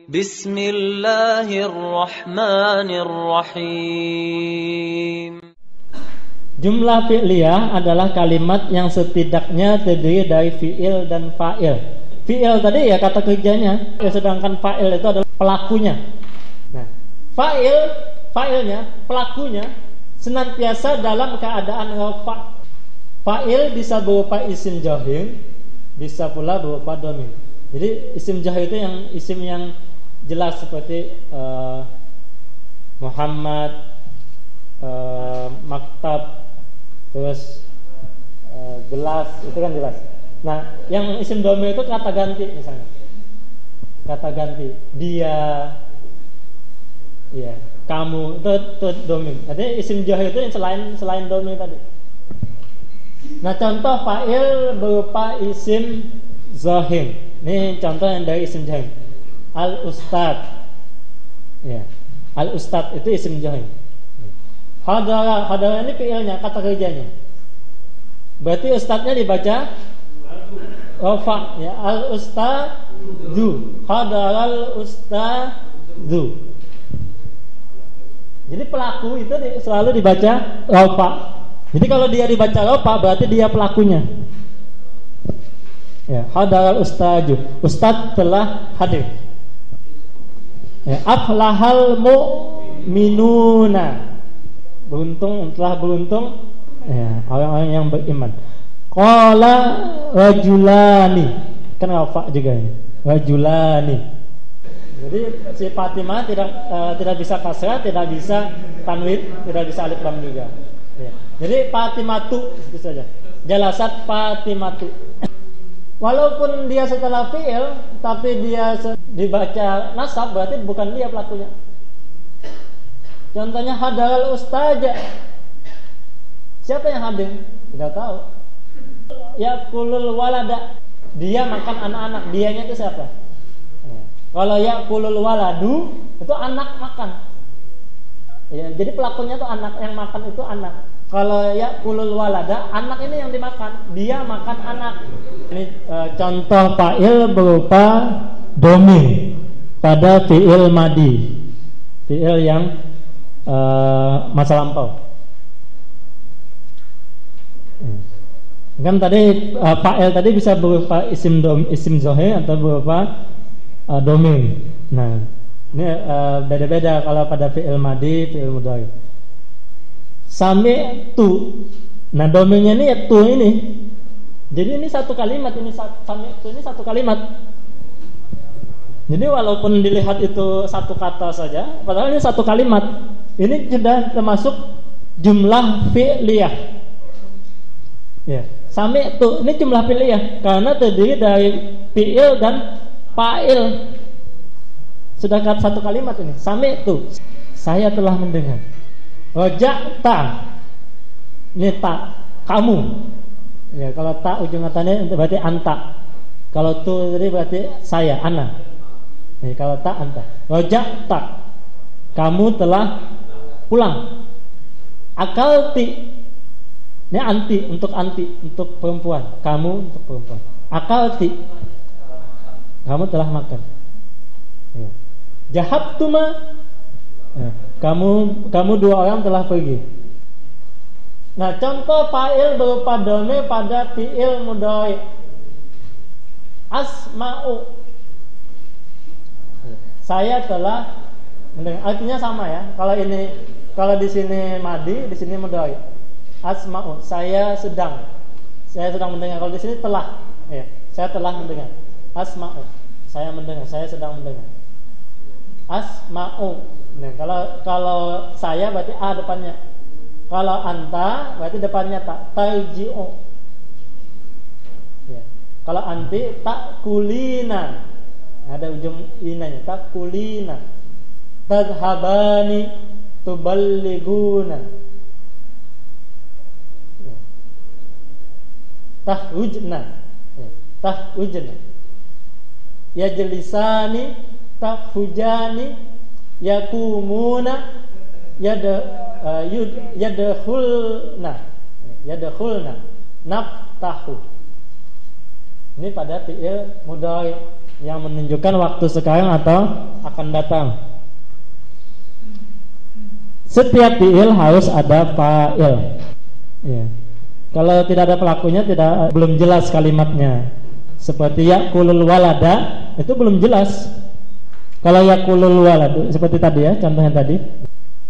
Bismillahirrahmanirrahim. Jumlah fi'liyah adalah kalimat yang setidaknya terdiri dari fi'il dan fa'il. Fi'il tadi ya kata kerjanya, sedangkan fa'il itu adalah pelakunya. Nah, fa'ilnya, pelakunya senantiasa dalam keadaan rafa'. Fa'il bisa berupa isim jahil, bisa pula berupa dhamir. Jadi isim jahil itu yang isim yang jelas seperti Muhammad, maktab, terus gelas, itu kan jelas. Nah, yang isim dhamir itu kata ganti misalnya. Kata ganti, dia, ya, kamu, itu dhamir. Artinya isim jahil itu yang selain dhamir tadi. Nah, contoh fa'il berupa isim zahir. Ini contoh yang dari isim jahil. Al-ustad. Ya. Al-ustad itu isim jahil. Hadara ini fi'ilnya, kata kerjanya. Berarti ustadznya dibaca rafa, ya. Al-ustadu, hadaral ustadu. Jadi pelaku itu selalu dibaca rafa. Jadi kalau dia dibaca rafa berarti dia pelakunya. Ya, hadaral ustadu, ustad telah hadir. Ya, aflahal mu'minuna, telah beruntung ya, orang-orang yang beriman. Qala rajulani, kan rafa juga ini. Rajulani. Jadi si Fatimah tidak bisa kasrah, tidak bisa tanwin, tidak bisa alif lam juga. Ya. Jadi Fatimatu itu saja. Jalasat Fatimatu. Walaupun dia setelah fi'il, tapi dia dibaca nasab, berarti bukan dia pelakunya. Contohnya hadaral ustaja. Siapa yang hadir? Tidak tahu. Yakulul walada, dia makan anak-anak. Dianya itu siapa? Ya. Kalau yakulul waladu itu anak makan. Ya, jadi pelakunya itu anak, yang makan itu anak. Kalau yakulul walada, anak ini yang dimakan, dia makan anak. Ini contoh fa'il berupa dhamir pada fi'il madi, fi'il yang masa lampau. Kan tadi fa'il tadi bisa berupa isim zahir atau berupa dhamir. Nah, ini beda-beda kalau pada fi'il madi, fi'il mudhari. Sami'tu. Nah, dhamirnya ini ya tu ini. Jadi ini satu kalimat, ini sami'tu ini satu kalimat. Jadi walaupun dilihat itu satu kata saja, padahal ini satu kalimat. Ini sudah termasuk jumlah fi'liyah. Ya, sami'tu ini jumlah fi'liyah karena terdiri dari fi'il dan fa'il. Sudah satu kalimat ini. Sami'tu, saya telah mendengar. Raja'ta, ini tak, kamu. Ya, kalau tak ujung katanya berarti anta. Kalau tu tadi berarti saya, ana. Ya, kalau tak anta. Raja'ta, kamu telah pulang. Akalti, ini anti, untuk perempuan. Kamu untuk perempuan. Akalti, kamu telah makan. Ya. Jahabtuma, ya, kamu dua orang telah pergi. Nah, contoh fa'il berupa dhamir pada fi'il mudhari. Asma'u, saya telah mendengar. Artinya sama ya. Kalau di sini madi, di sini mudhari. Asma'u, saya sedang mendengar. Kalau di sini telah, ya, saya telah mendengar. Asma'u, saya mendengar, saya sedang mendengar. Asma'u. Nah, kalau saya berarti a depannya. Kalau anta berarti depannya tak, tarji'u. Ya. Kalau anti tak kulina. Ada ujung inanya, tak kulina. Tadhabani tuballiguna. Ya. Tahujna. Ya. Tahujna. Yajlisani tahujani yakumuna yadkhulna naftahu. Ini pada fi'il mudhari. yang menunjukkan waktu sekarang atau akan datang. Setiap fiil harus ada fa'il. Ya. Kalau tidak ada pelakunya belum jelas kalimatnya. Seperti yakulul walada itu belum jelas. Kalau yakulul walad seperti tadi ya, contohnya tadi.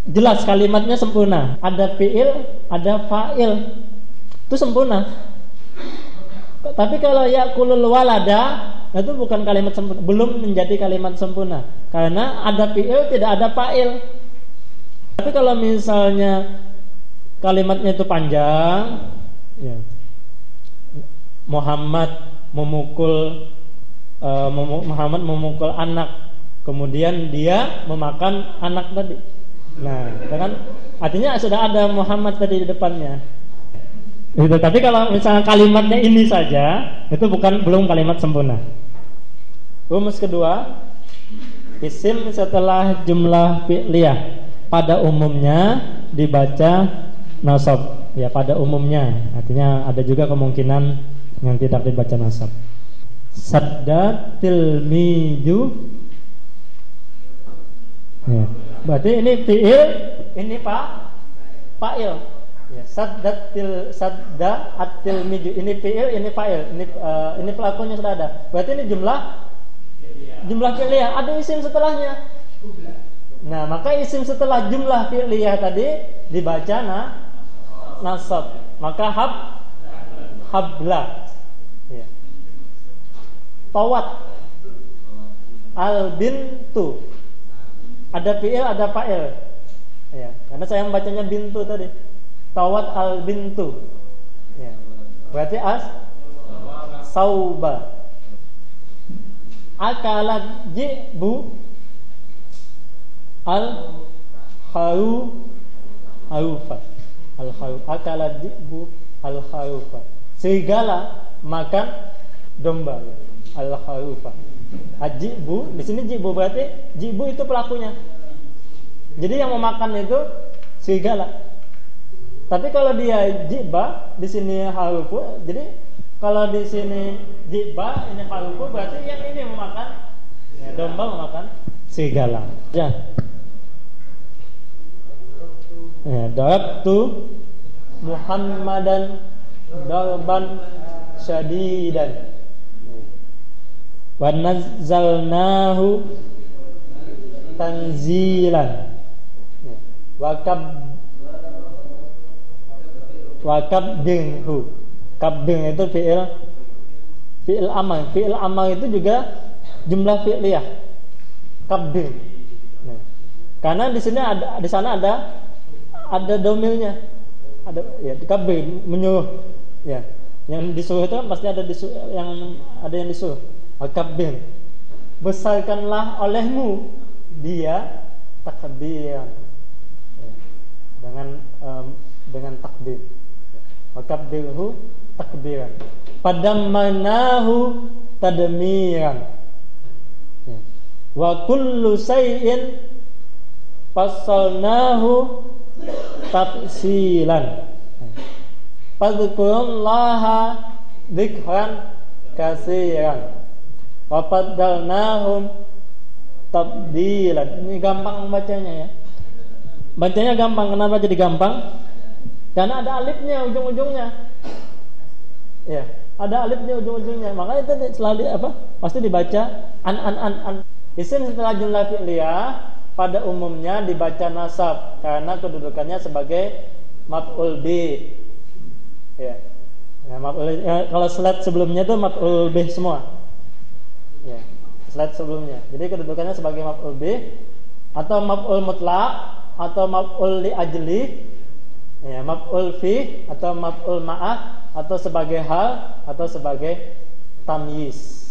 Jelas kalimatnya sempurna. Ada fiil, ada fa'il. Itu sempurna. Tapi kalau yakulul walada itu bukan kalimat sempurna, belum menjadi kalimat sempurna. Karena ada fiil, tidak ada fa'il. Tapi kalau misalnya kalimatnya itu panjang, ya. Muhammad memukul anak, kemudian dia memakan anak tadi. Nah, kan artinya sudah ada Muhammad tadi di depannya. Gitu. Tapi kalau misalnya kalimatnya ini saja, itu belum kalimat sempurna. Rumus kedua, isim setelah jumlah fi'liyah pada umumnya dibaca nasab. Ya, pada umumnya. Artinya ada juga kemungkinan yang tidak dibaca nasab. Sadda tilmiju. Ya. Berarti ini fi'il, ini fa'il. Ya, sadda at-tilmiju. Ini fi'il, ini fa'il. Ini pelakunya sudah ada. Berarti ini jumlah fi'liyah. Ada isim setelahnya. Nah, maka isim setelah jumlah fi'liyah tadi dibaca nasab. Maka habla. Ya. Tawat al-bintu. Ada fi'il, ada fa'il. Ya, karena saya membacanya bintu tadi. Tawat al-bintu. Ya. Berarti sauba. Akalat jibu al-harufa. Akalat jibu al-harufa. Serigala makan domba. Al-harufa. Ajibu, di sini jibu berarti jibu itu pelakunya. Jadi yang memakan itu serigala. Tapi kalau dia jiba, di sini harufu. Jadi kalau di sini jiba, ini harufu, berarti yang ini memakan, ya, domba memakan serigala. Ya. Darabtu Muhammadan darban syadidan. Wa nazzalnahu tanzilan. Wa kabdinhu. Kabding itu fi'il amar. Fi'il amar itu juga jumlah fi'liyah. Kabding. Nah, karena di sana ada domirnya. Ada ya, kabding menyuruh. Ya. Yang disuruh itu kan pasti ada yang disuruh. Kabding. Besarkanlah olehmu dia takbiran. Ya. Dengan takbir. Wakabdirhu takbiran. Padamanahu tadmiran. Ya. Wa kullu shay'in fassalnahu tafsilan. Fadzkurullaha dzikran katsiran. Wa faddalnahum tabdilan. Ini gampang bacanya ya. Bacanya gampang. Kenapa jadi gampang? Karena ada alifnya ujung-ujungnya. Ya, ada alifnya ujung-ujungnya. Makanya itu selalu pasti dibaca an. Isim setelah jumlah fi'liyah pada umumnya dibaca nasab karena kedudukannya sebagai maf'ul bi. Ya. Kalau slide sebelumnya itu maf'ul bih semua. Ya, slide sebelumnya. Jadi kedudukannya sebagai maf'ul bih atau maf'ul mutlaq atau maf'ul li ajli. Ya, maf'ul fi atau maf'ul ma'ah atau sebagai hal atau sebagai tamyiz.